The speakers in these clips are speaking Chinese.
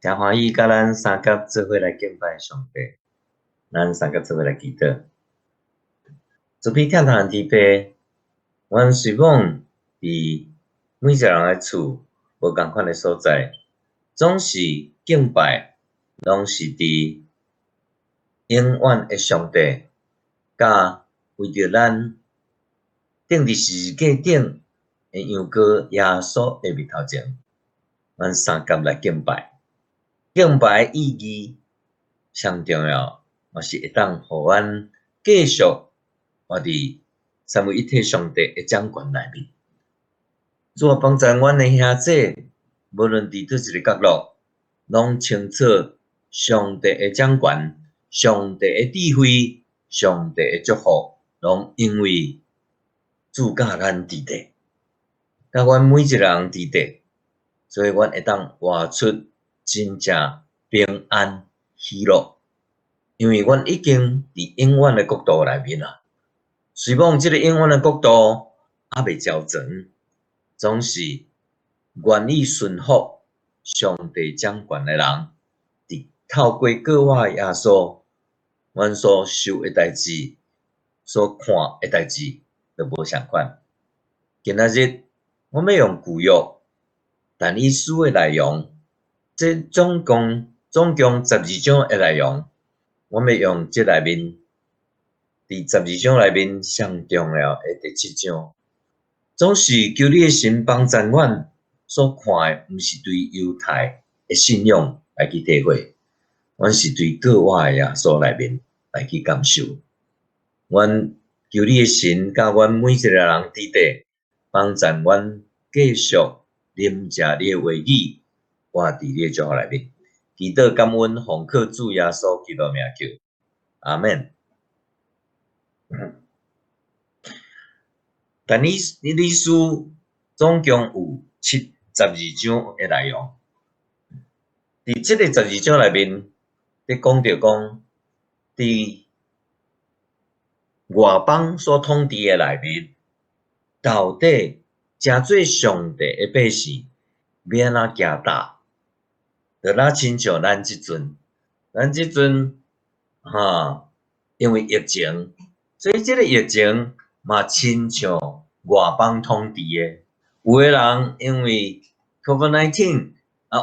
真欢喜，甲咱三甲做伙来敬拜上帝，咱三甲做伙来祈祷。做批天堂地地，阮随往伫每一个人诶厝无共款诶所在，总是敬拜，拢是伫永远诶上帝，甲为着咱顶伫十字架顶诶羊羔耶稣诶面头前，阮三甲来敬拜。敬拜意义上重要，嘛是会当互阮继续活伫三位一体上帝诶掌权内面。主啊，帮助阮诶兄弟，无论伫倒一个角落，拢清楚上帝诶掌权、上帝诶智慧、上帝诶祝福，拢因为主教咱伫地，甲阮每一个人伫地，所以阮会当活出真正平安喜乐，因为阮已经伫永远诶国度内面啊。虽望即个永远诶国度还未照全，总是愿意顺服上帝掌权诶人，伫透过过我诶耶稣，阮所受诶代志、所看诶代志，都无相款。今仔日，我要用旧约但以书诶内容，这总共12章诶内容，我要用这内面伫12章内面上重要诶第7章，总是求你诶神帮助阮所看诶，毋是对犹太诶信仰来去体会，阮是对过我诶耶稣内面来去感受。阮求你诶神甲阮每一个人伫地，帮助阮继续啉食你诶话语，活伫你诶祝福内面。祈祷感恩，奉靠主耶稣基督名求，阿免。但你书总共有12章诶内容，伫即个12章内面，你讲着讲，伫外邦所统治诶内面，到底诚做上帝诶百姓，要安怎行踏？就若亲像咱即阵，因为疫情，所以即个疫情嘛亲像外邦统治诶。有诶人因为 COVID-19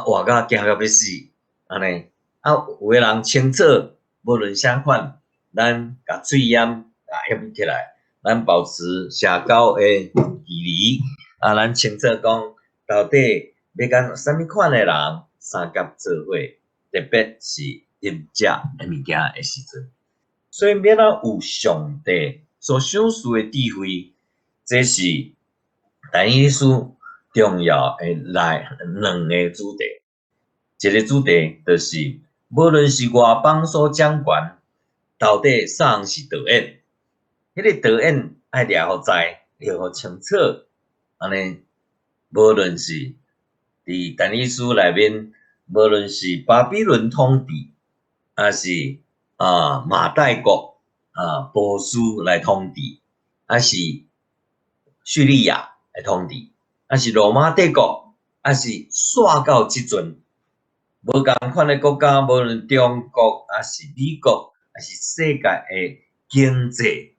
活甲惊到要死，安尼有诶人清楚，无论啥款，咱甲喙掩掩起来，咱保持社交诶距离，咱清楚讲到底要甲啥物款诶人三甲做伙，特别是饮食诶物件诶时阵。所以免啊有上帝所赏赐诶智慧，这是但以理书重要诶两个主题。一个主题就是无论是外邦所掌权，到底啥人是导演？迄个导演爱掠互知，掠互清楚，安尼无论是伫但以理书内面，无论是巴比伦统治，还是马代国波斯来统治，还是叙利亚来统治，还是罗马帝国，还是煞到即阵，无共款诶国家，无论中国，还是美国，还是世界诶经济，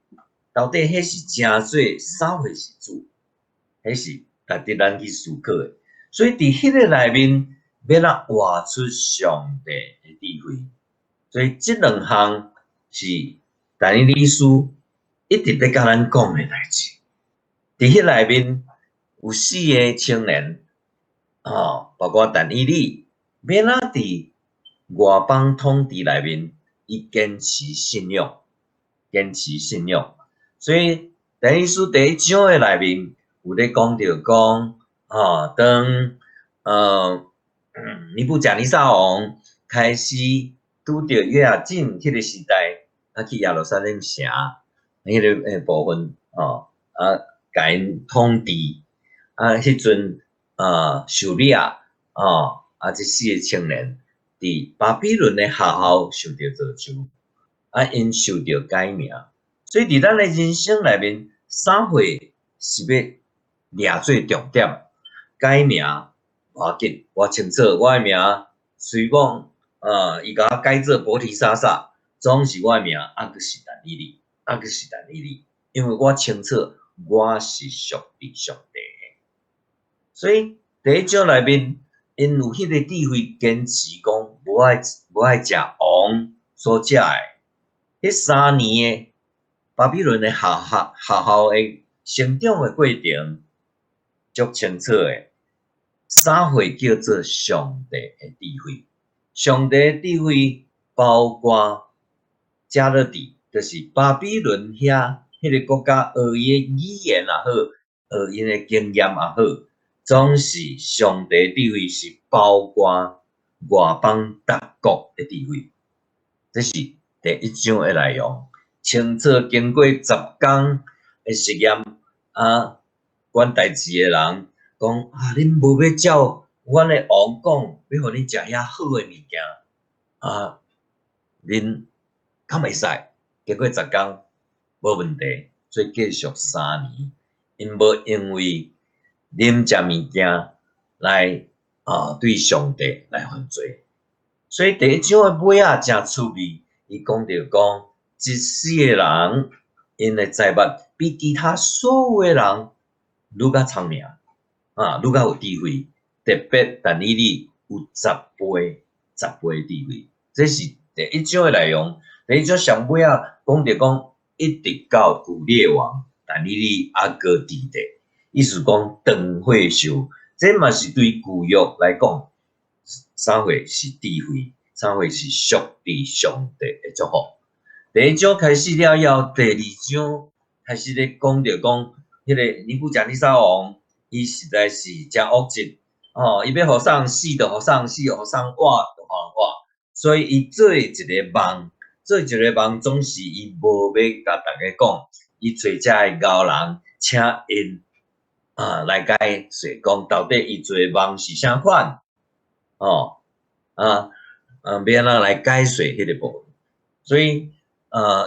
到底迄是诚做啥回事主？迄是值得咱去思考诶。所以伫迄个内面，要咱活出上帝诶智慧。所以即两项是但以理书一直要甲咱讲诶代志。伫迄内面有4个青年，包括但以理，要咱伫外邦统治内面，伊坚持信仰，所以但以理书第1章诶内面有咧讲着讲，当尼布甲尼撒王开始拄着约雅敬迄个时代，去耶路撒冷城迄个部分，甲因统治，迄阵叙利亚，即4个青年伫巴比伦诶学校受着造就，因受着改名，所以伫咱诶人生内面，啥货是要掠做重点？改名无要紧，我清楚我诶名随讲伊甲我改做菩提萨萨，总是我名，阁是但以理，阁是但以理，因为我清楚我是属于上帝的，所以第一章内面，因有迄个智慧坚持讲，无爱食王所食的。迄3年的巴比伦的学校的成长的过程，足清楚的。啥会叫做上帝的智慧？上帝的智慧包括加勒底，就是巴比伦遐迄个国家学伊的语言也好，学因的经验也好，总是上帝的智慧是包括外邦各国的智慧。这是第一章的内容。清楚经过10天的实验，管代志的人讲恁无要照阮的王讲，要互恁食遐好的物件，恁较袂使。经过10天无问题，所以继续3年，因无因为啉食物件来对上帝来犯罪。所以第一章的尾仔真趣味，伊讲着讲，一世的人，因的财物比其他所有的人愈较聪明，愈较有智慧。特别但以理有10倍智慧，这是第一章的内容。第一章上尾仔讲着讲，一直到古列王但以理阿哥伫地，意思讲长岁寿，这嘛是对旧约来讲。啥货是智慧？啥货是属于上帝的祝福？第一章开始了后，第2章开始咧讲着讲，迄个尼布甲尼撒王，伊实在是真恶极伊要互送死就互送死，互送活就互活，所以伊做一个梦，总是伊无要甲大家讲，伊找遮的高人，请因来解说讲，到底伊做的梦是啥款？要安怎来解说迄个部分？所以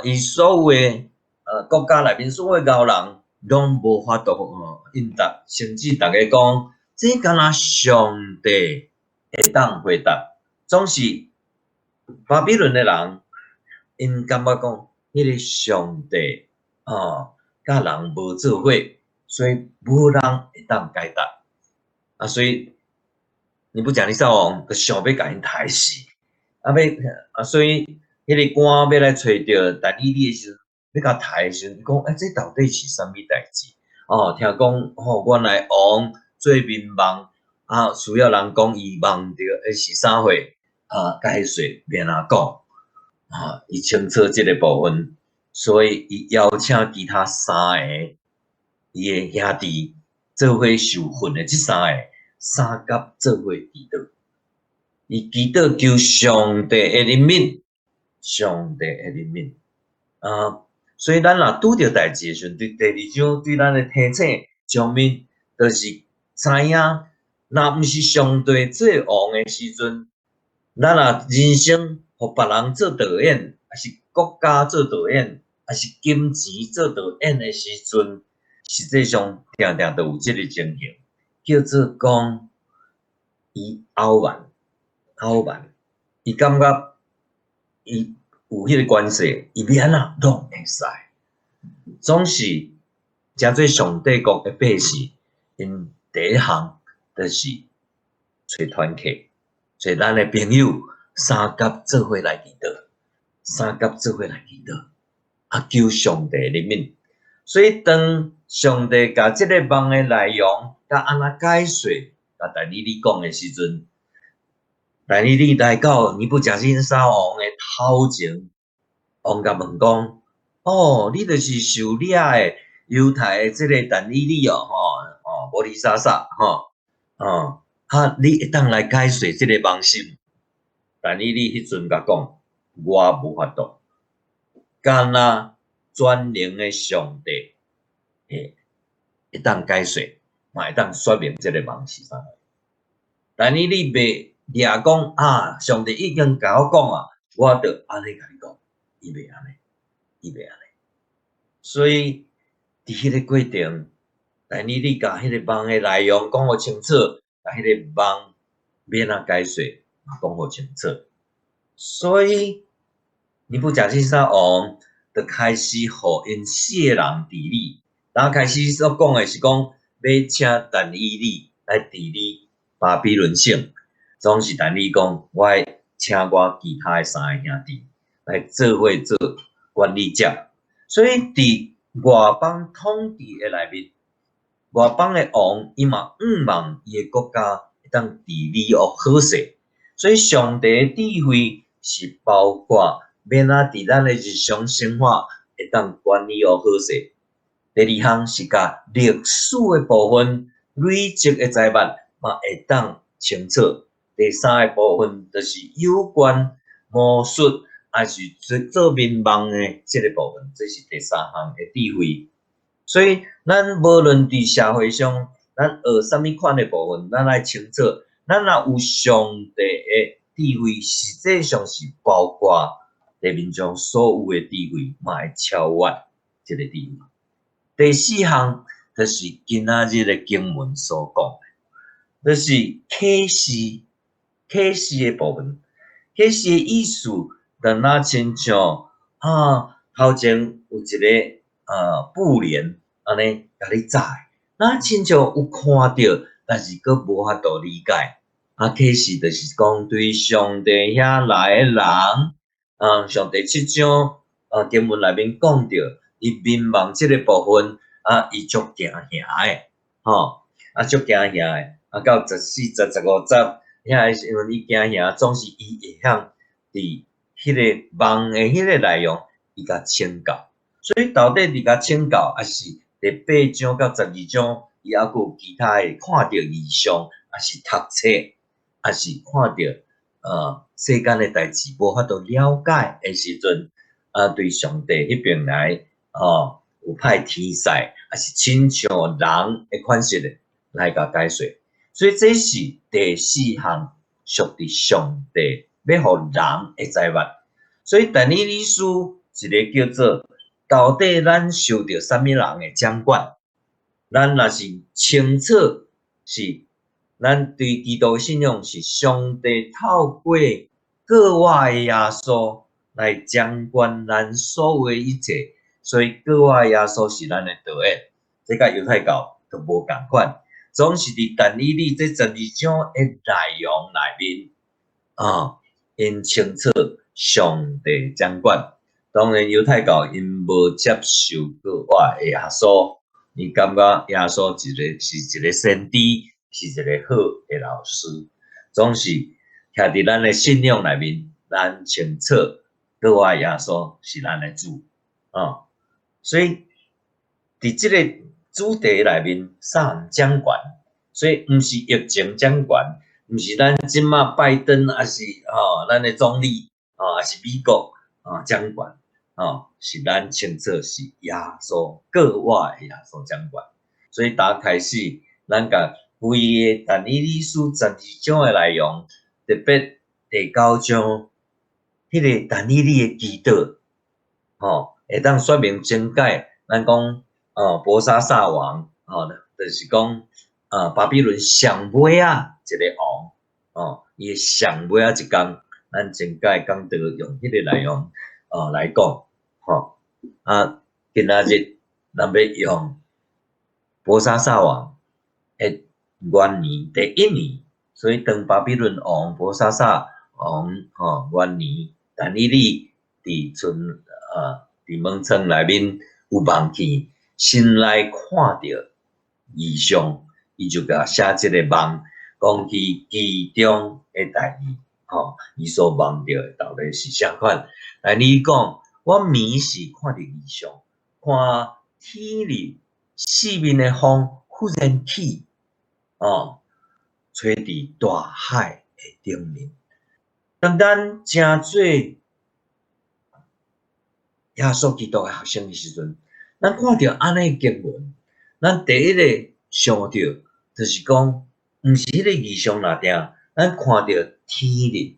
伊所有的国家内面所有的高人，拢无法度应答，甚至大家讲，这敢若上帝会当回答，总是巴比伦的人，因感觉讲，迄个上帝甲人无做伙，所以无人会当解答所以。尼布甲尼撒王就想要甲因杀死，所以迄个官要来找着但以理的时阵，要甲杀的时阵，伊讲这到底是啥物代志？听讲原来王做面梦需要人讲伊梦着是啥货解说免讲伊清楚即个部分，所以伊邀请其他3个伊的兄弟做伙受训的，即3个。三甲做伙祈祷，伊祈祷求上帝的怜悯，上帝的怜悯所以咱若拄着代志的时阵，对第2章对咱的提醒上面，就是知影，若毋是上帝做王的时阵，咱若人生互别人做导演，还是国家做导演，还是金钱做导演的时阵，实际上定定都有即个情形。叫做讲，伊傲慢，伊感觉伊有迄个关系，伊要安怎拢会使，总是诚做上帝国的百姓，因第一项就是找团契，找咱的朋友三甲做伙来祈祷，求上帝怜悯。所以当上帝甲即个梦的内容，甲安怎解说，甲但以理讲的时阵，但以理来到尼布甲尼撒王的头前，王甲问讲：你就是受掠的犹太的即个但以理摩利萨萨你会当来解说即个梦心？但以理迄阵甲讲：我无法度，干那全能的上帝会当解说，嘛会当说明即个梦是啥。但你袂掠讲上帝已经甲我讲我着安尼甲你讲，伊袂安尼。所以伫迄个过程，但你甲迄个梦的内容讲互清楚，甲迄个梦要安怎解说，讲互清楚。所以尼布甲尼撒王就开始互因4个人治理，然后开始所讲的是讲要请但以理来治理巴比伦省，总是但以理讲，我请我其他的3个兄弟来做伙做管理者。所以伫外邦统治的内面，外邦的王伊嘛望伊的国家会当治理好势。所以上帝的智慧是包括免伫咱的日常生活会当管理好势。第2项是甲历史的部分、累积的财物嘛会当清楚。第3个部分就是有关魔术，还是做民望的这个部分，这是第3项的智慧。所以咱无论伫社会上，咱学啥物款的部分，咱爱清楚。咱若有上帝的智慧，实际上是包括地面上所有的智慧，嘛会超越这个智慧。第4项就是今仔日的经文所讲的，就是启示。启示的部分，启示的意思，就若亲像头前有一个布帘安尼甲你载，咱亲像有看到，但是佫无法度理解。启示就是讲对上帝遐来的人，上帝7章经文内面讲到，伊民望即个部分伊足惊吓的，足惊吓的，到14节、15节。遐因为伊惊吓，总是伊会晓伫迄个梦的迄个内容，伊甲请教。所以到底伫甲请教，还是第8章到12章，伊还佫有其他的看到异象，还是读册，还是看到世间的代志无法度了解的时阵，对上帝迄边来有派天使，还是亲像人的款式的来甲解说。所以这是第4项属伫上帝要互人的财物。所以但以理书一个叫做到底咱受到啥物人的掌管？咱若是清楚是咱对基督信仰是上帝透过各外的耶稣来掌管咱所有的一切，所以各外耶稣是咱的导演，这甲犹太教都无共款。总是伫但以理这12章的内容内面，因清楚上帝掌管。当然犹太教因无接受过我的耶稣，因感觉耶稣是一个先知，是一个好的老师。总是徛伫咱的信仰内面，咱清楚我的耶稣是咱的主，所以伫这个主题内面，啥掌管？所以毋是疫情掌管，毋是咱即马拜登，还是咱的总理，还是美国掌管，是咱清楚是耶稣个我的耶稣掌管。所以打开始，咱甲规个但以理书12章的内容，特别第9章，迄个但以理的祈祷，会当说明真解。咱讲伯沙撒王，就是讲巴比伦上尾一个王，伊上尾一天，咱真解讲到用迄个内容来讲，今仔日咱要用伯沙撒王的元年第1年，所以当巴比伦王伯沙撒王元年，但以理伫门窗内面有望见，心内看到异象，伊就甲写即个梦，讲其中的代志，伊所望到的到底是啥款？但你讲，我眠时看到异象，看天里四面的风忽然起，吹伫大海的顶面。当咱真做耶稣基督的学生的时阵，咱看到安尼经文，咱第一个想到就是讲，毋是迄个异象那定，咱看到天日，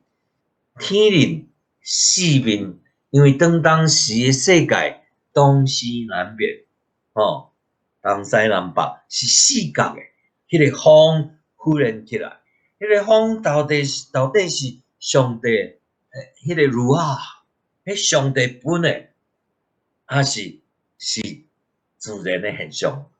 天日四面，因为当时的世界东西南北，东西南北是四角的，迄个风忽然起来，迄个风到底是上帝迄个如啊，迄上帝本诶，还是自然诶现象，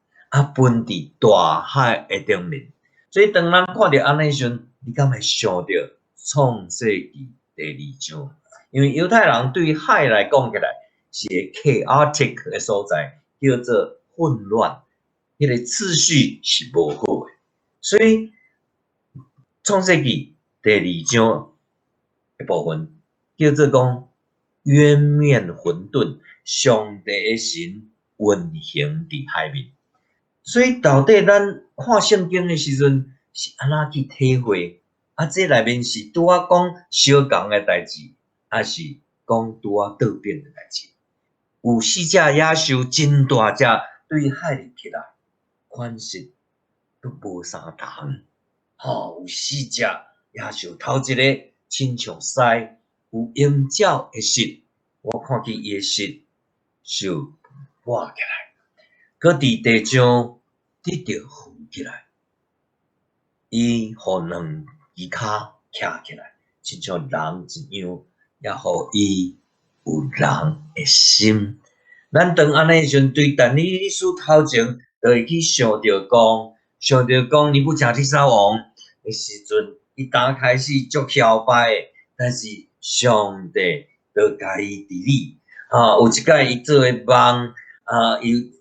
分伫大海诶顶面。所以当咱看到安尼时阵，你敢会想到创世纪第2章？因为犹太人对海来讲起来是个 chaotic 诶所在，叫做混乱，迄个次序是无好诶。所以创世纪第2章诶部分叫做讲渊面混沌，上帝诶神运行伫海面。所以到底咱看圣经诶时阵是安怎去体会？这内面是拄仔讲相共诶代志，还是讲拄仔倒变诶代志？有4只野兽真大只，对海入起来，款式都无相同。有4只野兽，头一个亲像狮，有鹰爪诶翅，我看见伊诶翅就活起来，佮伫地上直直浮起来，伊互两只骹徛起来，亲像人一样，也互伊有人诶心。咱当安尼时阵，对但以理书头前，就会去想到讲尼布甲尼撒王诶时阵，伊刚开始足摇摆诶，但是上帝就甲伊治理。有一届伊做诶梦，伊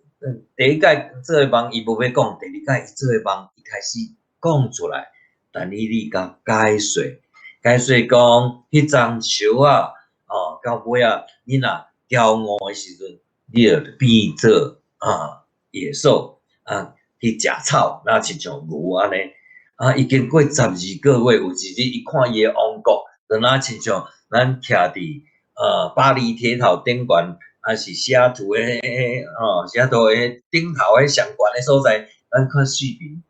第一届做诶梦伊无要讲，第二届伊做诶梦伊开始讲出来，但以理甲解说讲迄丛树啊，到尾啊，你若骄傲诶时阵。你就变做野兽去食草，那亲像牛安尼已经过12个月，有一日伊看伊诶王国，就若亲像咱徛伫巴黎铁塔顶悬，还是西雅图诶西雅图诶顶头诶上悬诶所在，咱看视频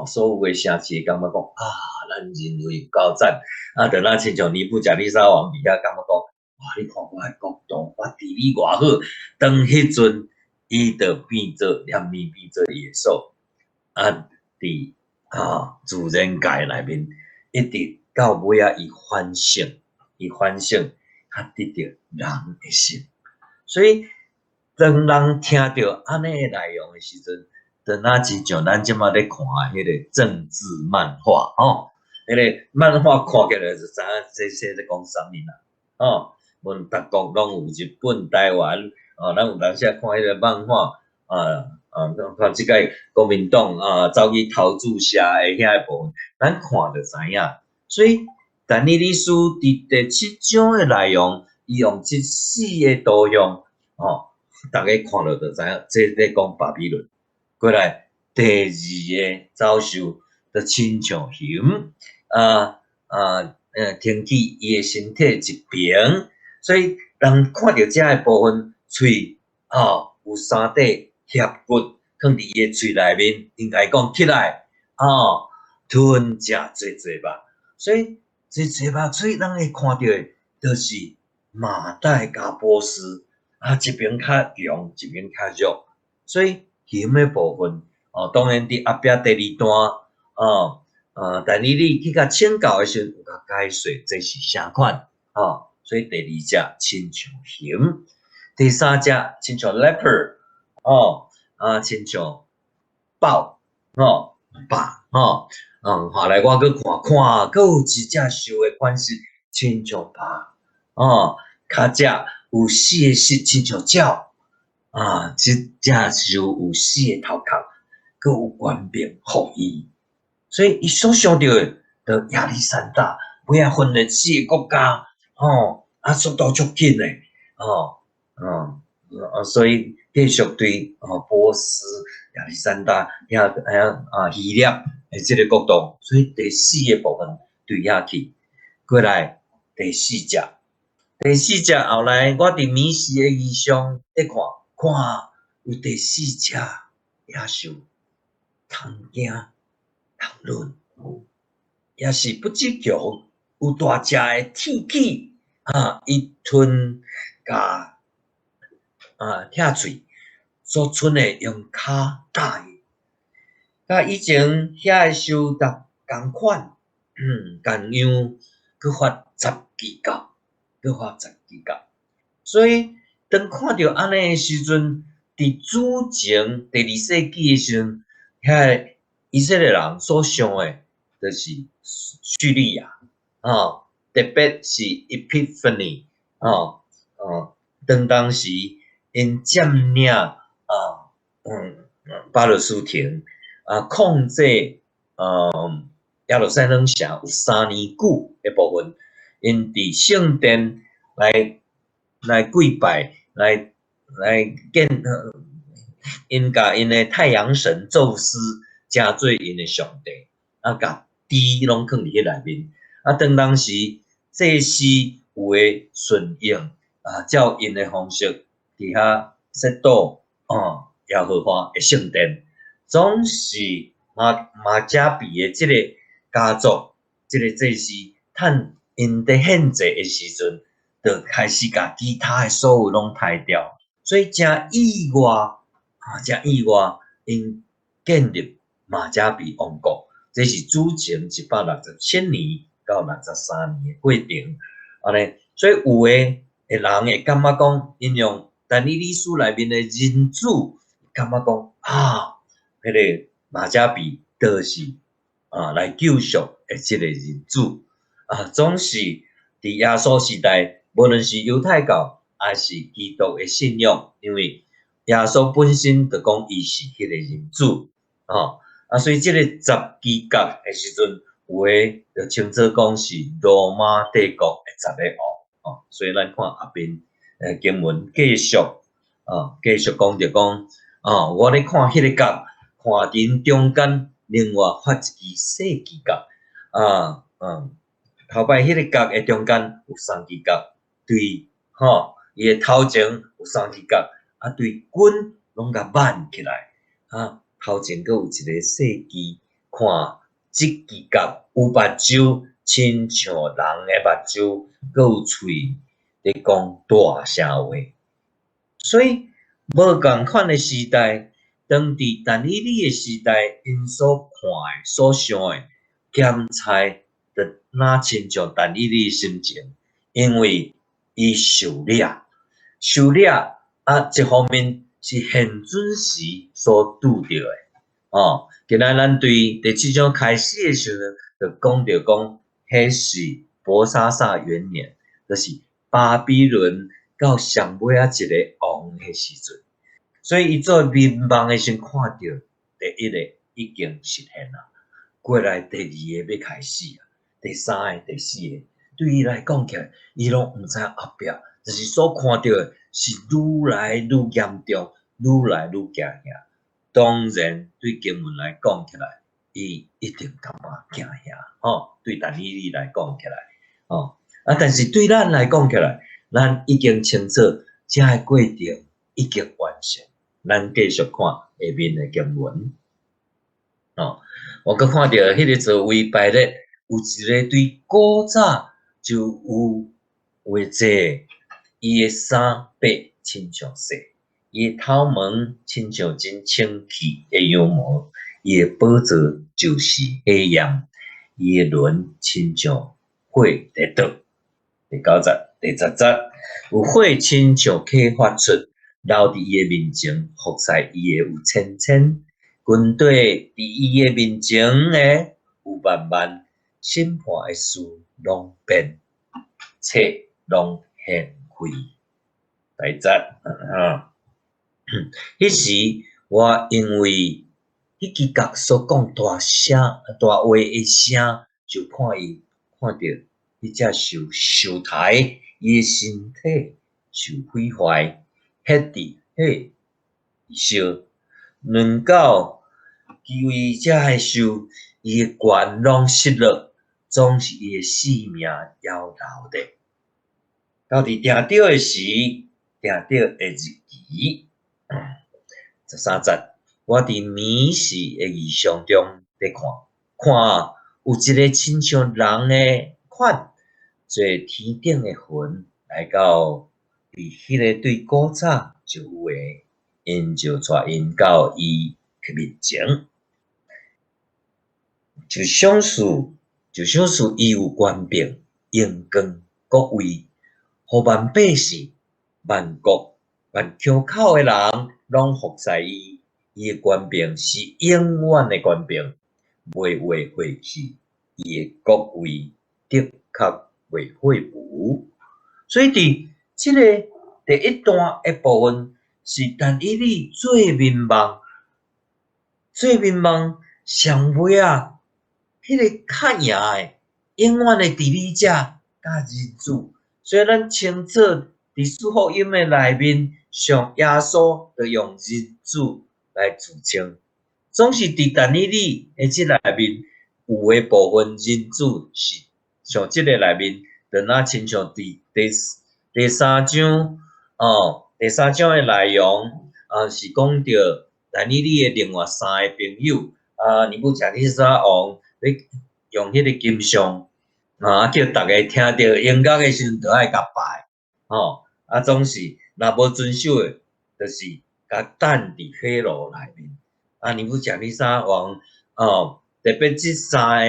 所有诶城市感觉讲咱认为够赞，就若亲像尼布甲尼撒王伫遐感觉讲。你看我诶国度，我治理偌好，当迄阵伊就变做野兽，伫自然界内面，一直到尾伊反省，得到人诶心。所以当人听到安尼诶内容诶时阵，就若亲像咱即马咧看迄个政治漫画迄个漫画看起来就知影这咧讲啥物啦阮逐国拢有日本、台湾，咱有当时看迄个漫画，看即个国民党走去投注社诶遐部分，咱看就知影。所以但以理书伫第7章诶内容，伊用这4个图像，大家看了就知影，这咧讲巴比伦。过来第2个走兽，就亲像熊，挺起伊诶身体一边。所以，当看到遮个部分，喙有3块肋骨，放伫伊个喙内面，应该讲起来吞食侪肉。所以，侪肉，所以咱会看到诶，就是马代加波斯一边较强，一边较弱。所以，熊诶部分当然伫后壁第2段但以理去甲请教诶时阵，有甲解说这是啥款所以第2只亲像熊，第3只亲像 leopard 亲像豹下来我佫看，佫有一只兽诶款式亲像豹脚只有4个翅亲像鸟即只兽有4个头壳，佫有冠冕服伊，所以伊所想到诶，就亚历山大尾分裂4个国家速度足紧诶，所以继续对波斯、亚历山大希腊诶即个国度，所以第4个部分对遐去。过来第4只后来我伫米士诶异象咧看有第4只野兽，通行通论，也是不知强，有大只诶铁齿伊吞甲拆喙所剩诶用骹打伊，甲以前遐诶兽共款，共样，佮发支角，搁发10支角。所以当看到安尼诶时阵，伫主前第2世纪诶时阵，遐以色列人所想诶，就是叙利亚特别是 Epiphany 当时因占领巴勒斯坦控制耶路撒冷城有3年久诶部分，因伫圣殿来跪拜，来建，因甲因诶太阳神宙斯诚做因诶上帝，甲猪拢放伫迄内面。当时祭司有诶顺应照因诶方式伫遐设倒耶和华诶圣殿，总是马加比诶即个家族，即个祭司趁因伫献祭诶时阵，就开始甲其他诶所有拢杀掉，所以真意外因建立马加比王国，这是主前167年到63年诶过程。安尼，所以有诶人会感觉讲，因用但以理书内面诶人子，感觉讲迄个马加比就是来救赎诶即个人子总是伫耶稣时代，无论是犹太教还是基督诶信仰，因为耶稣本身就讲伊是迄个人子所以即个10支角诶时阵，有诶就称作讲是罗马帝国诶10个王所以咱看后边经文继续讲着讲我咧看迄个角，看见中间另外发一支小支角头摆迄个角诶中间有3支角，对伊诶头前有3支角对滚拢甲挽起来头前阁有一个小支，看即支角有目睭，亲像人诶目睭，阁有喙咧讲大声话。所以无共款诶时代，当伫但以理诶时代，因所看诶、所想诶，咸菜就若亲像但以理诶心情，因为伊受掠，一方面是现准时所拄着诶今仔咱对第7章开始诶时阵，就讲着讲，迄是伯沙撒元年，就是巴比伦到上尾一个王迄时阵，所以伊做民望诶时，看到第1个已经实现啦，过来第2个要开始第3个、第4个，对伊来讲起来，伊拢毋知后壁，就是所看到诶是愈来愈严重，愈来愈惊吓。当然，对经文来讲起来，伊一定感觉惊吓对但以理来讲起来但是对咱来讲起来，咱已经清楚这个过程已经完成。咱继续看下面的经文我阁看到迄个座位排列有一个对古早就有画者，伊的衫白亲像雪，伊的头毛亲像真清气的羊毛，伊的宝座就是黑暗，伊的轮亲像火在倒。第10节，有火亲像启发出，流伫伊的面前，伏在伊的有千千，军队伫伊的面前诶有万万，审判的事拢变，册拢现开。第10迄时我因为迄支角所讲大话的声，就看到迄只受台，伊的身体受毁坏，迄伫迄烧两狗，因为遮个受伊的冠拢失落，总是伊的性命夭留的。到伫定着的时，定着的日期，13节，我伫迷视的异象中咧看有一个亲像人的款，坐天顶的云来到伫迄个对古早就有诶，因就带因到伊面前，就像是伊有权柄，荣光国位，互万百姓、万国、万腔口诶人拢服在伊。伊诶权柄是永远诶权柄，袂会废去。伊诶国位的确袂废除。所以伫即个第一段诶部分，是但以理最民望、最民望上尾啊，迄个较赢诶，永远诶治理者甲人主。所以咱清楚伫四福音诶内面，上耶稣就用人主来自称，总是伫但以理诶即内面有诶部分人主是像即个内面，就若亲像伫第三章第三章诶内容是讲着但以理诶另外三个朋友尼布甲尼撒王咧用迄个金像叫大家听到音乐诶时阵，就爱甲拜总是若无遵守诶，就是甲等伫火炉内面。尼布甲尼撒王特别即三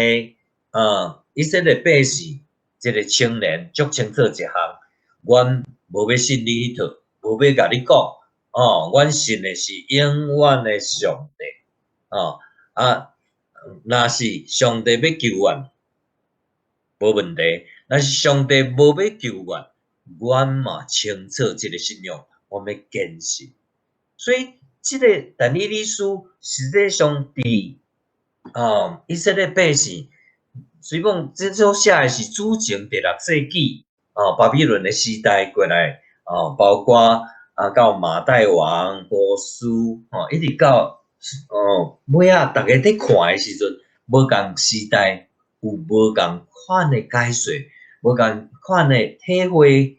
个以色列百姓，即个青年足清楚一项，阮无要信你迄套，无要甲你讲阮信诶是永远诶上帝若是上帝要救阮，无问题；若是上帝无要救阮，阮嘛清楚即个信仰，阮要坚信。所以，即个但以理书实际上伫以色列百姓，虽讲即首写诶是主前第6世纪巴比伦诶时代过来包括到马代王、波斯一直到尾仔，逐个伫看诶时阵，无共时代有无共款诶解说，无共款诶体会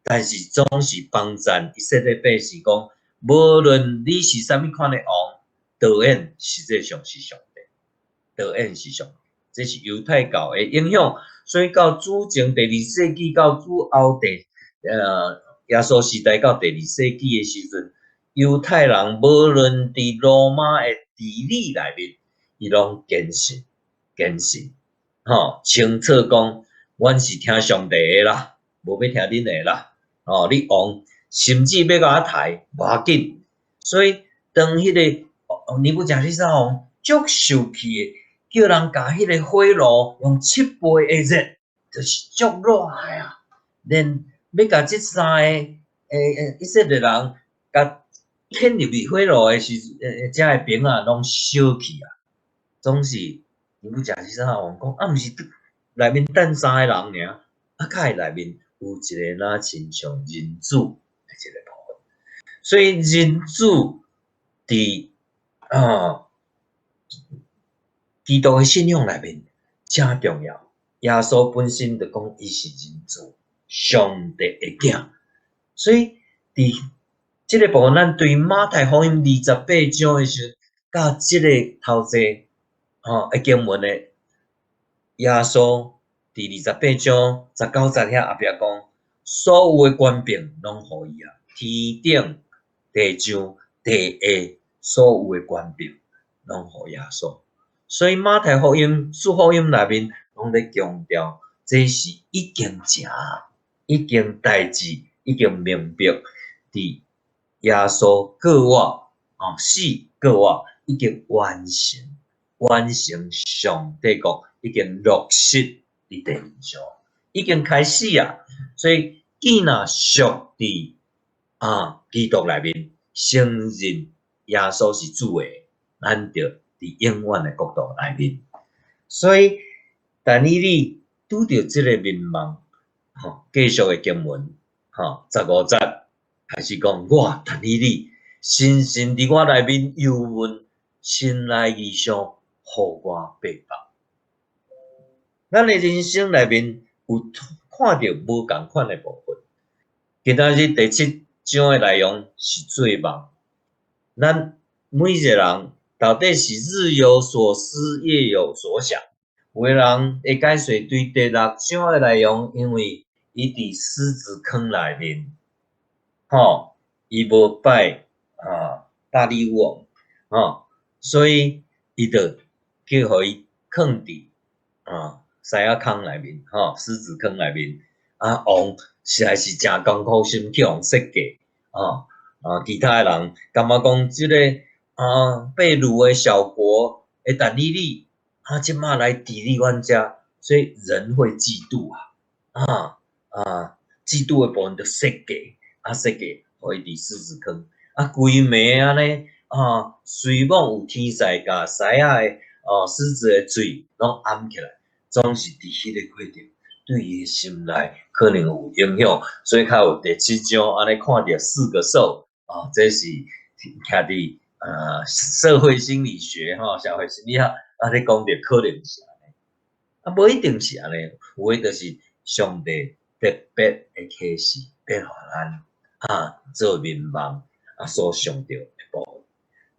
但是总是帮赞以色列百姓讲，无论你是啥物款诶王，导演实际上是上帝，导演是上帝，这是犹太教诶影响。所以到主前第2世纪到主后耶稣时代到第2世纪诶时阵，犹太人无论伫罗马诶治理内面，伊拢坚信，清楚讲，阮是听上帝诶啦，无要听恁诶啦。你王甚至要甲我抬，无要紧。所以当迄个尼布甲尼撒王足受气诶，叫人甲迄个火炉用7倍诶热，就是足热诶连要甲即三个以色列人甲牵入去火炉诶时，遮个兵拢烧去总是尼布甲尼撒王讲毋是内面等3个人尔，较会内面有一个若亲像人主诶一个部分。所以人主伫基督诶信仰内面真重要。耶稣本身就讲伊是人主，上帝诶囝。所以伫即个部分，咱对马太福音28章诶时，到即个头节诶经文诶，耶稣伫28章19节遐后壁讲，所有诶权柄拢互伊天顶、地上、地下，所有诶权柄拢互耶稣。所以马太福音、四福音内面拢咧强调，这是已经代志已经明白伫耶稣过我死过我已经完成上帝国已经落实伫地上，已经开始所以既若属伫基督内面承认耶稣是主诶，咱着伫永远诶国度内面。所以但以理拄着即个民望继续诶经文15节开始讲，我但以理深深伫我内面忧闷，心内异象，互我背包。咱诶人生内面有看到无共款诶部分。今仔日第7章诶内容是做梦。咱每一个人到底是日有所思，夜有所想。有个人会解说对第6章诶内容，因为伊伫狮子坑内面，伊无拜大力王所以伊就叫互伊囥伫狮仔坑内面，狮子坑内面，王实在是真艰苦心去互设计，其他的人感觉讲即个被掳的小国会但你即马来治理阮遮，所以人会嫉妒嫉妒的部分就设计，设计互伊伫狮子坑，规暝安尼随某有天使甲狮仔的狮子的嘴拢掩起来，总是伫迄个过程对伊的心内可能有影响，所以较有第7章安尼看到4个兽这是徛伫社会心理学社会心理学咧讲着可能是安尼，无一定是安尼，有诶就是上帝特别的启示，要互咱做民望所想到的部分。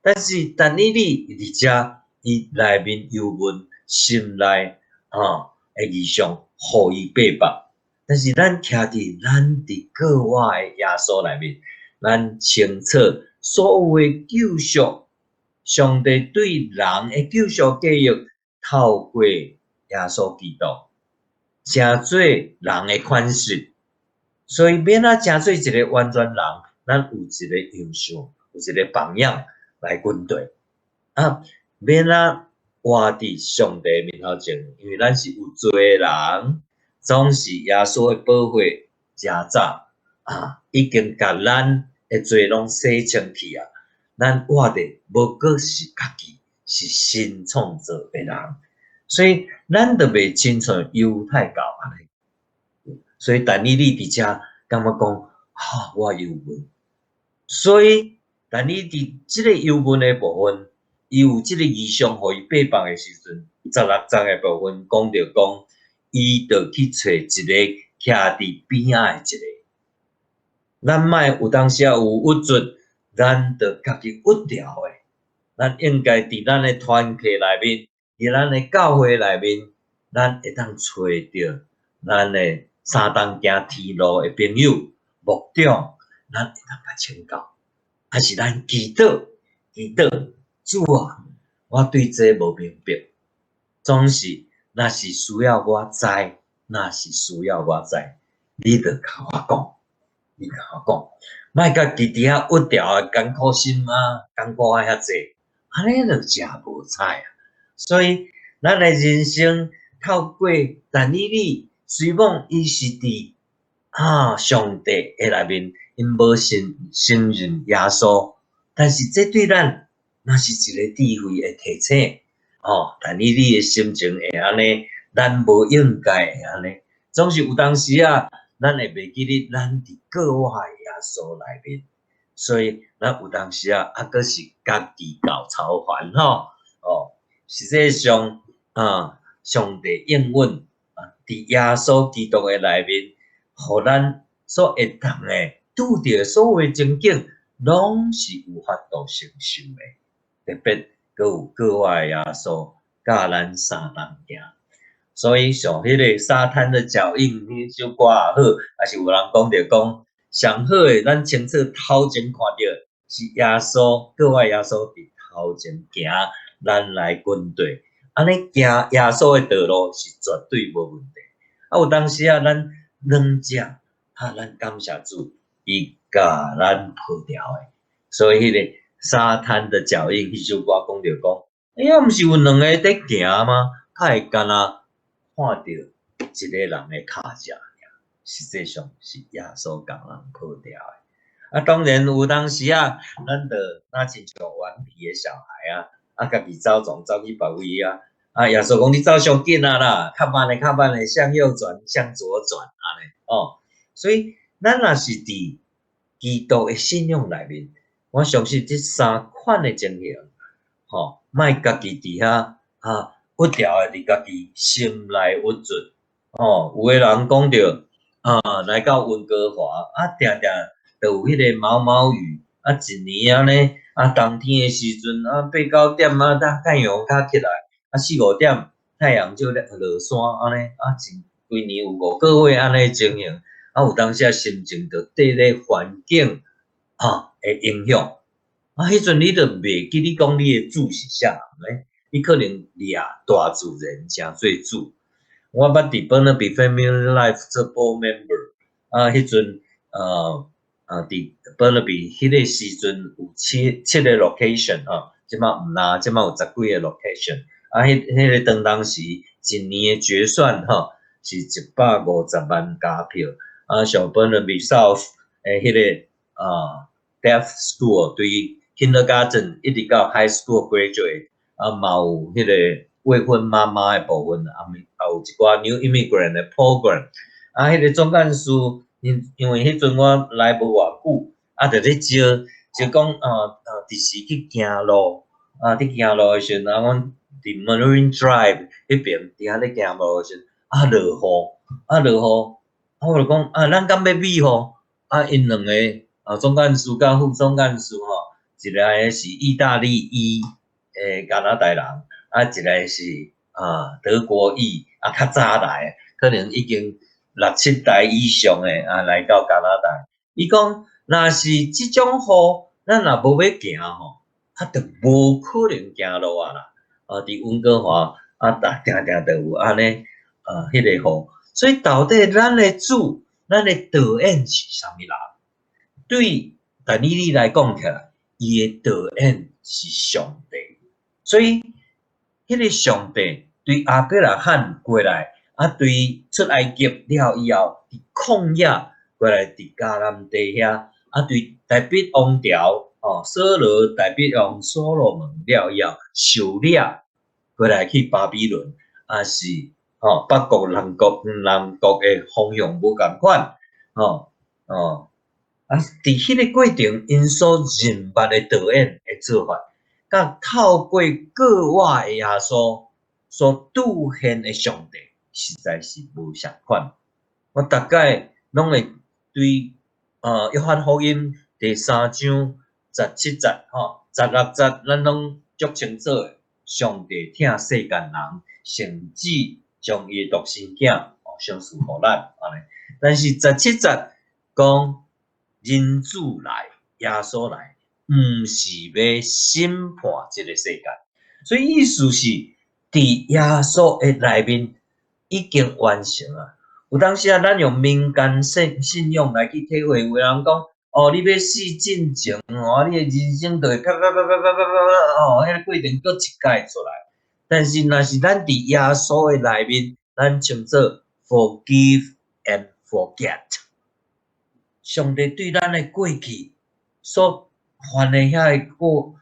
但是但以理伫遮，伊内面又问心内的意向，互伊背叛。但是咱徛伫咱伫国外的耶稣内面，咱清楚所有的救赎，上帝对人的救赎计划，透过耶稣基督，成做人的款式。所以免成做一个完全人，咱有一个形象，有一个榜样来军队免活伫上帝面头前，因为咱是有罪的人，总是耶稣的宝血真早已经甲咱的罪拢洗清去咱活的无过是家己，是新创造的人，所以咱就袂亲像犹太教安尼。所以但以理伫遮感觉讲我忧闷，所以但以伫即个忧闷的部分，伊有即个意向，互伊背叛的时阵，16章的部分讲着讲，伊就去找一个徛伫边仔的一个。咱莫有当时有郁卒，咱就家己郁掉的。咱应该伫咱的团契内面，伫咱的教会内面，咱会当找着咱的三当行天路的朋友、牧长，咱会当甲请教，还是咱祈祷，主我对这无明白，总是若是需要我知，你着甲我讲，莫家己伫遐郁掉艰苦心艰苦遐济，安尼就真无彩所以咱的人生透过但以理，虽望伊是伫上帝的内面，因无信任耶稣，但是这对咱若是一个智慧的提醒但以理的心情会安尼，咱无应该会安尼，总是有当时咱会袂记得咱伫国外的耶稣内面，所以咱有当时阁是家己搞操烦实际上上帝应允伫耶稣基督的内面，互咱所会当的拄着所有情景，拢是有法度承受的，特别阁有国外的耶稣教咱三当行。所以像迄个沙滩的脚印，迄首歌也好，还是有人讲着讲，上好诶，咱清楚头前看到是耶稣，国外耶稣伫头前行，咱来军队，安尼行耶稣诶道路是绝对无问题。有当时咱软只咱感谢主，伊甲咱抱条诶。所以迄个沙滩的脚印，迄首歌讲着讲，毋是有两个伫行吗？较会干看到一个人的脚迹，实际上是耶稣共人抱条的。当然有当时咱着亲像顽皮的小孩家己走去别位耶稣讲你走上紧啦，较慢的，向右转，向左转安尼所以咱若是伫基督的信仰内面，我相信这三款的情形莫家己伫遐郁掉诶，伫家己心内郁卒有诶人讲着来到温哥华定定就有迄个毛毛雨一年安尼冬天诶时阵8、9点太阳较起来4、5点太阳就落山安尼规年有5个月安尼情形有当时心情着缀咧环境会影响迄阵你着袂记你讲你诶主是啥你可能掠大自然诚做主我捌伫 Burnaby Family Life 做 board member，迄阵伫 Burnaby 迄个时阵有七个 location 即马毋啦，即马有10几个 location，迄个当时一年的决算是150万加票，像 Burnaby South 迄个Deaf School 对 Kindergarten 一直到 High School Graduate，嘛有迄个未婚妈妈的部分，也有一寡 New Immigrant 的 program，迄个总干事，因为迄阵我来无偌久，就咧招讲伫时去行路，伫行路的时阵，阮伫 Marine Drive 迄边伫遐咧行路的时阵，落雨，我就讲咱敢要美吼，因两个总干事甲副总干事一个是意大利裔的加拿大人，一个是德国裔，较早来，可能已经6、7代以上的来到加拿大。伊讲，若是即种雨，咱若无要行就无可能行路啦。伫温哥华定定就有安尼迄个雨。所以到底咱的主，咱的导演是啥物人？对但以理来讲起来，伊的导演是上帝。所以迄个上帝对亚伯拉罕过来，对出埃及了以后，伫旷野过来伫迦南地遐，对大卫王朝所罗大卫王所罗门了以后，受掠过来去巴比伦，是北国南国的方向无共款，伫迄个过程，因所认捌的导演的做法，甲透过国外的耶稣所兑现的上帝，实在是无相款。我大概拢会对约翰福音第3章17节16节，咱拢足清楚的。上帝疼世间人，甚至将伊独生囝赏赐互咱安尼。但是17节讲人子来，耶稣来，毋是要审判这个世界，所以意思是伫耶稣的内面已经完成了。有当时咱用民间信仰来去体会，有人讲你要死进前你的人生就会啪，迄个过程搁一解出来。但是若是咱伫耶稣的内面，咱称作 forgive and forget。上帝对咱的过去所犯的遐个过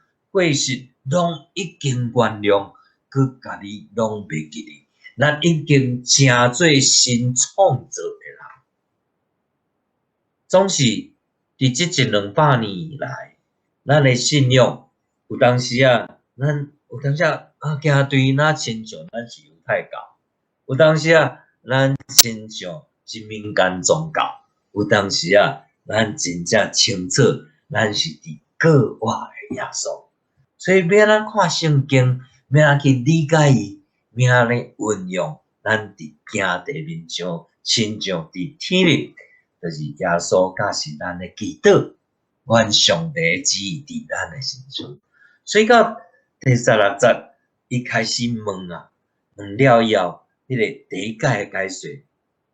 失，拢已经原谅，佮家己拢袂记哩。咱已经成做新创造的人，总是伫即100-200年以来，咱的信仰有当时咱有当时行对那亲像咱是犹太教，有当时咱亲像是民间宗教，有当时咱真正清楚，咱是伫国外的耶稣，所以要咱看圣经，要咱去理解伊，要安尼运用咱伫行地面上，亲像伫天里，就是耶稣甲是咱的祈祷，愿上帝的旨意伫咱的身上。所以到第16节，伊开始问了以后，迄个第一届的解说，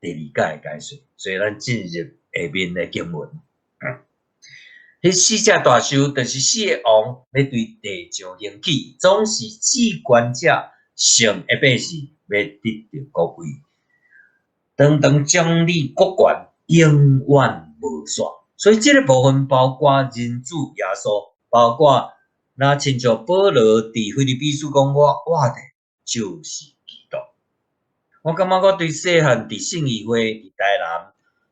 第二届的解说，所以咱进入下面的经文。迄4只大兽，就是4个王，要对地上兴起，总是至高者上一辈是要得到国位，当将你国权永远无煞。所以这个部分包括人子耶稣，包括那亲像保罗伫腓立比书讲，我的就是基督。我感觉我对细汉伫信义会伫台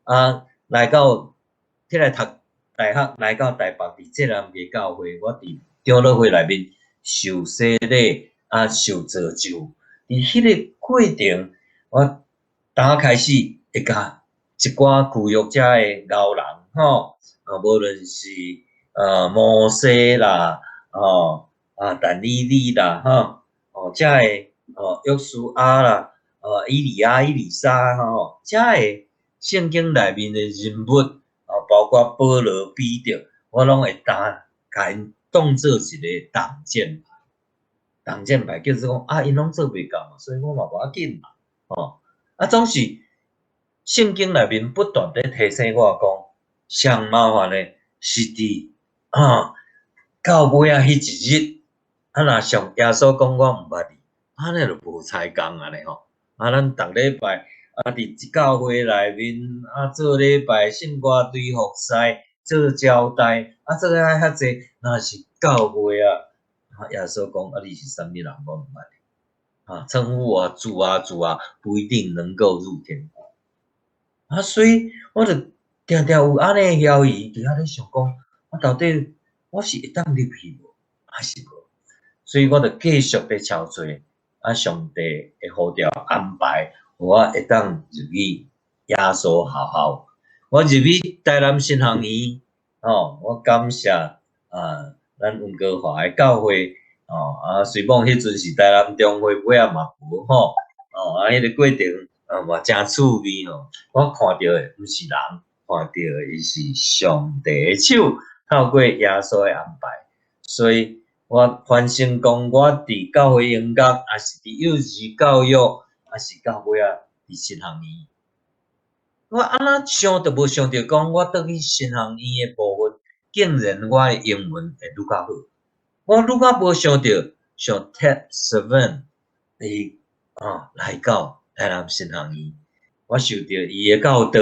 南来到起来读大学，来到台北伫浙南街教会，我伫长老会内面受洗礼受造就。伫迄个过程，我当开始会甲一寡旧约遮的老人无论是摩西啦但以理啦遮的约书亚啦以利亚、以利沙遮的圣经内面的人物包括保罗、彼得，我拢会甲因当做一个挡箭牌。挡箭牌就是讲因拢做袂到嘛，所以我嘛无要紧嘛总是圣经内面不断地提醒我讲，上麻烦诶是伫到尾啊迄一日，若上耶稣讲我毋捌你，安尼就无采工安尼吼。咱逐礼拜伫教会内面做礼拜，信歌队服侍，做招待，做啊遐济，若是到尾耶稣讲你是啥物人，我毋捌你。称呼我主啊主啊，不一定能够入天国。所以我就定定有安尼遐疑，伫遐咧想讲，我到底我是会当入去无，还是无？所以我就继续咧操作，上帝会呼召安排，我会当入去耶稣学校。我入去台南新学院，我感谢咱温哥华诶教会，虽讲迄阵是台南中会尾嘛无吼，迄个过程嘛真趣味吼。我看到诶毋是人，看到诶是上帝诶手，透过耶稣诶安排，所以我反省讲，我伫教会音乐，也是伫幼儿教育，也是到尾伫新学院。我安怎想都无想着讲，我倒去新学院诶部分，竟然我诶英文会愈较好。我愈较无想着像 Ted Seven 来到台南新学院，我受到伊诶教导，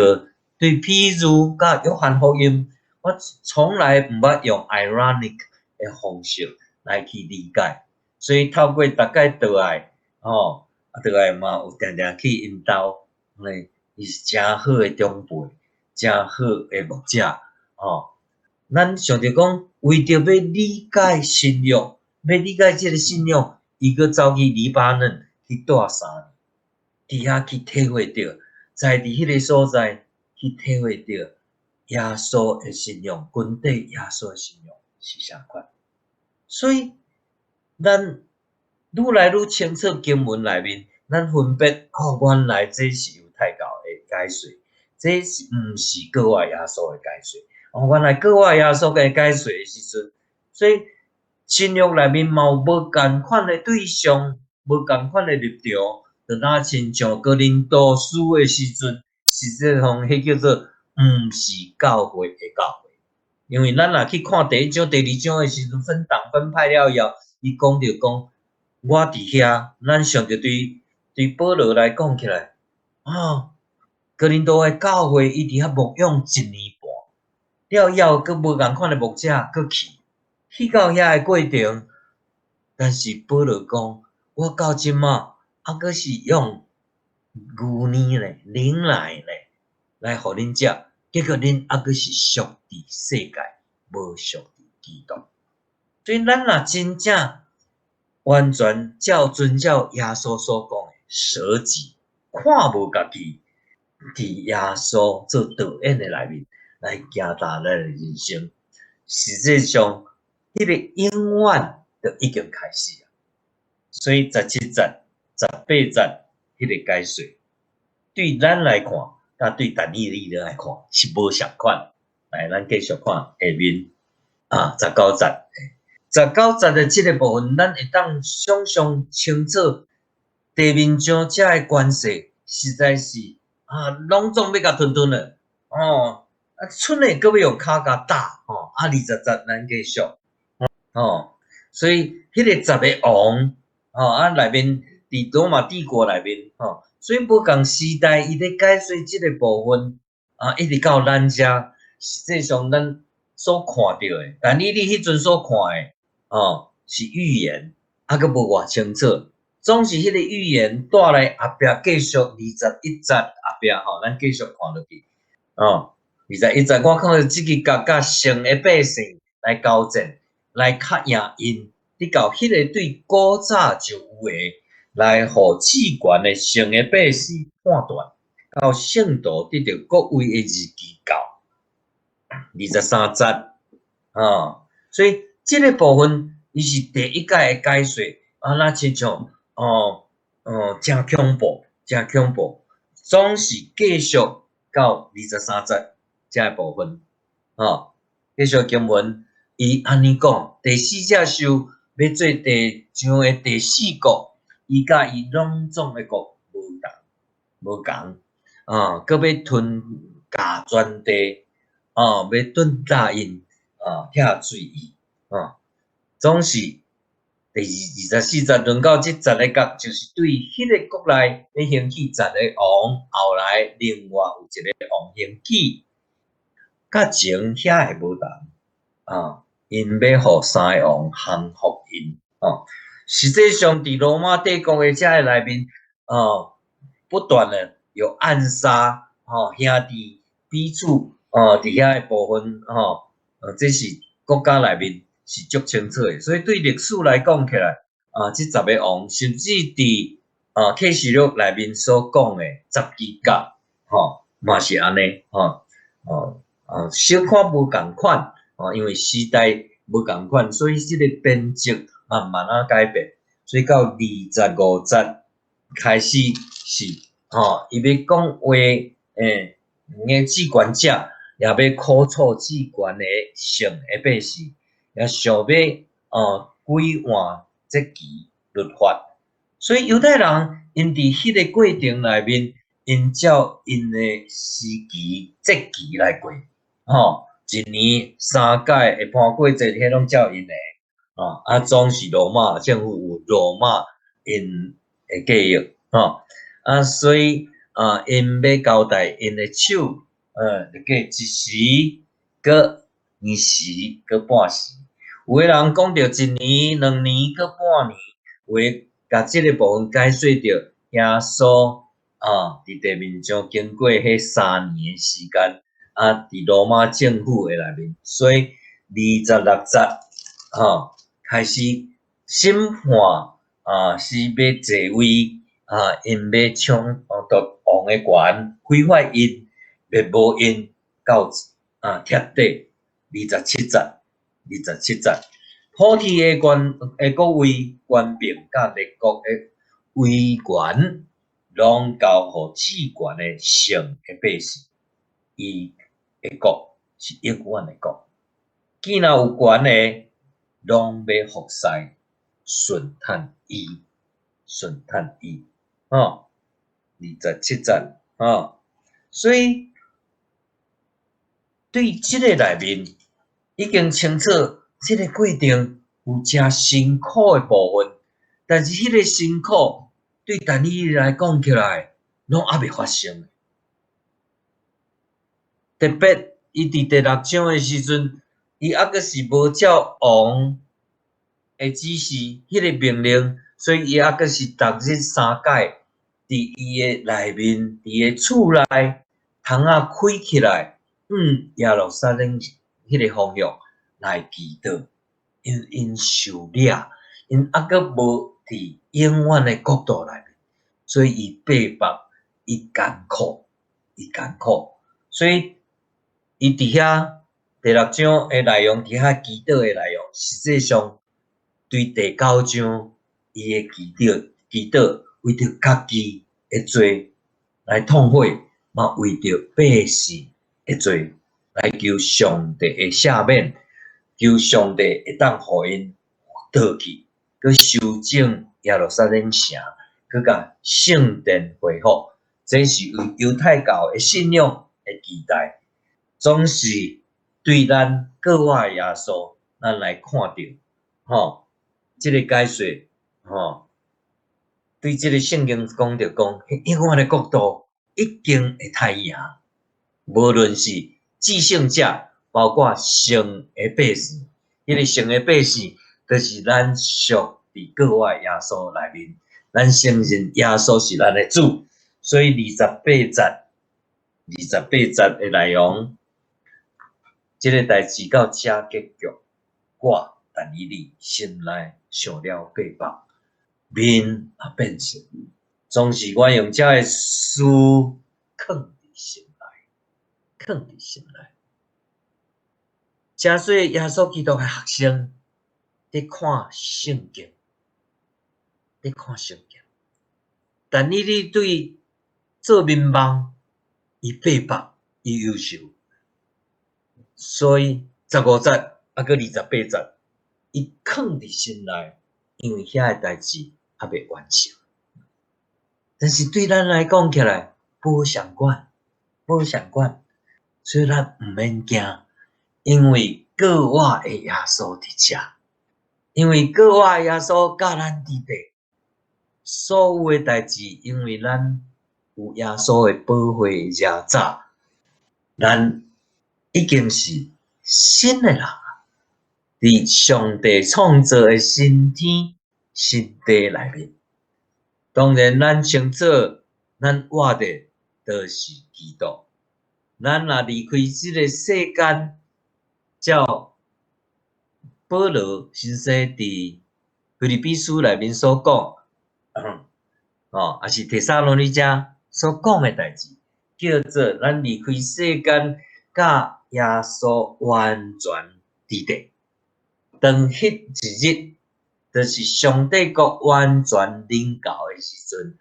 对譬如甲约翰福音，我从来毋捌用 ironic 诶方式来去理解，所以透过逐届倒来，倒来嘛有定定去因兜，伊是真好诶长辈，真好诶牧者，咱想着讲，为着要理解信仰，要理解即个信仰，伊阁走去黎巴嫩去住3年，伫遐去体会着，在伫迄个所在去体会着耶稣诶信仰，军队耶稣诶信仰是啥款。所以咱愈来愈清楚经文内面，咱分别原来这是犹太教诶解说，这是毋是国外耶稣诶解说。原来国外耶稣诶解说诶时阵，所以新约内面嘛有无共款诶对象，无共款诶立场，就若亲像哥林多书诶时阵，实际上迄叫做毋是教会诶教会。因为咱若去看第1章、第2章诶时阵，分党分派了以后，伊讲着讲，我伫遐，咱想着对保罗来讲起来，哥林多诶教会伊伫遐牧养1年半，了以后佫无共款诶牧者佫去到遐诶过程，但是保罗讲，我到即马佫是用牛年咧、灵来咧来互恁食，结果恁佫是属伫世界，无属伫基督。所以咱若真正完全遵照耶稣所讲诶舍己，看无家己，伫耶稣做导演诶内面来行踏咱诶人生，实际上迄个永远就已经开始啊。所以17节、18节迄个解说，对咱来看，甲对但以理来看是无相款。来，咱继续看下面19节。19节的即个部分，咱会当想象清楚地面上遮个关系，实在是拢总要甲吞吞了。剩诶阁要用骹甲打20节咱继续。所以迄个10个王内面伫罗马帝国内面所以无共时代伊咧解说即个部分一直到咱遮，实际上咱所看到诶，但你迄阵所看诶是预言，阁无偌清楚，总是迄个预言带来后壁继续21节后壁咱继续看落去21节，我看到即个甲圣诶百姓来交战，来较赢因，你到迄个对古早就有诶，来互赐权诶圣诶百姓判断，到圣徒得到各位诶日期到23节所以即个部分伊是第1届诶解说那亲像真恐怖，真恐怖，总是继续到23节遮个部分继续经文，伊安尼讲，第4只兽要做地上诶第4国，伊甲伊拢总诶国无同。无共搁要吞假传地要吞大印遐水意总是第24轮到这10个角，就是对迄个国内咧兴起10个王，后来另外有一个王兴起，甲前遐会无同因要互3个王降服因实际上，伫罗马帝国的遮个内面不断的有暗杀兄弟彼此伫遐个部分这是国家内面是足清楚的，所以对历史来讲起来这10个王，甚至伫启示录内面所讲的10支角嘛是安尼小可无共款因为时代无共款，所以这个编辑慢慢改变，所以到25节开始是伊要讲话个至权者也要苦楚至权的圣的百姓，也想要归还这期律法，所以犹太人因伫迄个过程内面，因照因的时期节期来过一年3届会判过节，迄拢照因的总是罗马政府有罗马因的计约所以因要交代因的手就过一时，搁2时，搁半时。有个人讲着1年、2年，搁半年，有诶甲即个部分解说着耶稣伫地面上经过迄3年诶时间伫罗马政府诶内面，所以26节开始审判是要坐位因要抢夺王诶权，毁坏因，灭无因到彻底。27节，普天诶国位、权柄甲列国诶威权，拢交互至权诶圣诶百姓，伊诶国是永远诶国。既然有权诶，拢要服侍、顺趁伊27节所以对即个内面已经清楚，即个过程有诚辛苦诶部分，但是迄个辛苦对但以理来讲起来，拢还未发生。特别伊伫第6章诶时阵，伊还阁是无照王诶指示，迄个命令，所以伊还阁是逐日3届，伫伊诶内面，伫伊诶厝内，窗开起来，耶路撒冷迄个方向来祈祷，因受掠，因还阁无伫永远诶国度内面，所以伊背叛，伊艰苦，所以伊伫遐第6章诶内容，伫遐祈祷诶内容，实际上对第9章伊诶祈祷为着家己诶罪来痛悔，嘛为着百姓诶罪来求上帝诶赦免，求上帝会当互因倒去，佮修整耶路撒冷城，佮甲圣殿恢复，这是为犹太教诶信仰诶期待。总是对咱各我耶稣，咱来看到这个解说对这个圣经讲着讲，永远的国度一定会太赢，无论是至圣者，包括圣的百姓，迄个圣的百姓，就是咱属伫各我耶稣内面，咱承认耶稣是咱的主，所以28节的内容。即个代志到遮结局，我但以理心内想了八百，面也变色，总是我用遮个词藏伫心内。诚说耶稣基督诶学生伫看圣经，但以理对做民望，伊八百，伊优秀。所以15节还佫28节，伊藏伫心内，因为遐个代志还未完成。但是对咱来讲起来无相关，无相关，所以咱毋免惊，因为过我的耶稣伫遮，因为过我的耶稣教咱伫地，所有的代志，因为咱有耶稣的保护遮早，咱已经是新的人啊！伫上帝创造的新天新地内面，当然咱清楚，咱活的都是基督。咱若离开即个世间，照保罗先生伫腓立比书内面所讲，也是提撒罗尼迦所讲的代志，叫做咱离开世间，甲耶稣完全伫地。当迄一日，就是上帝国完全临到的时阵，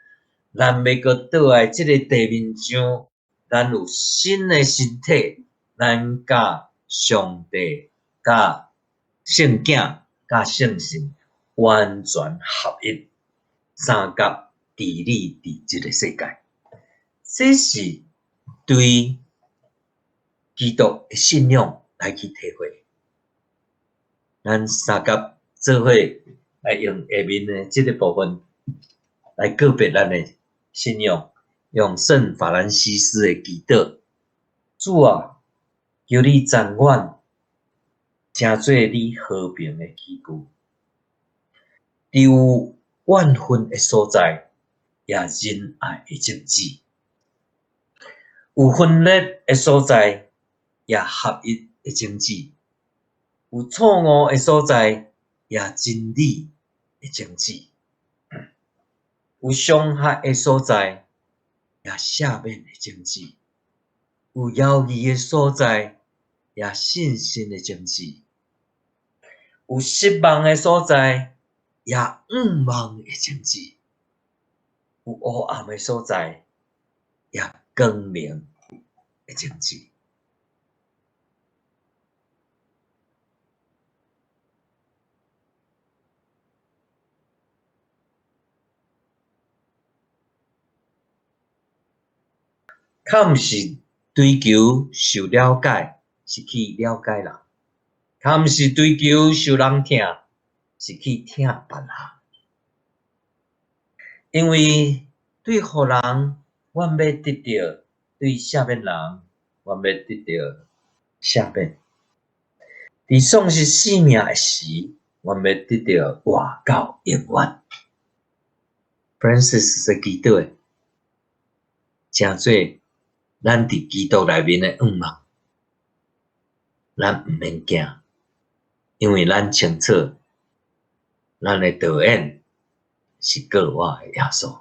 咱要搁倒来即个地面上，咱有新的身体，咱甲上帝、甲圣囝、甲圣神完全合一，三甲治理伫即个世界。这是对基督的信仰来去体会。咱三甲做伙来用下面的即个部分来告别咱的信仰，用圣法兰西斯的祈祷。主啊，求你掌管，成做你和平的旗帜。伫有怨恨的所在，也仁爱的政治；有分裂的所在，也合一的政治。有错误的所在，也真理的政治；有伤害的所在，也赦免的政治；有妖异的所在，也信心的政治；有失望的所在，也盼望的政治；有黑暗的所在，也光明的政治。较毋是追求受了解，是去了解人；较毋是追求受人疼，是去疼别人。因为对互人，阮要得到；对赦免人，阮要得到赦免。伫丧失性命的时，阮要得到活到永远。Francis 在祈祷的，诚做咱伫基督内面的愿望，咱毋免惊，因为咱清楚，咱的导演是过我的耶稣。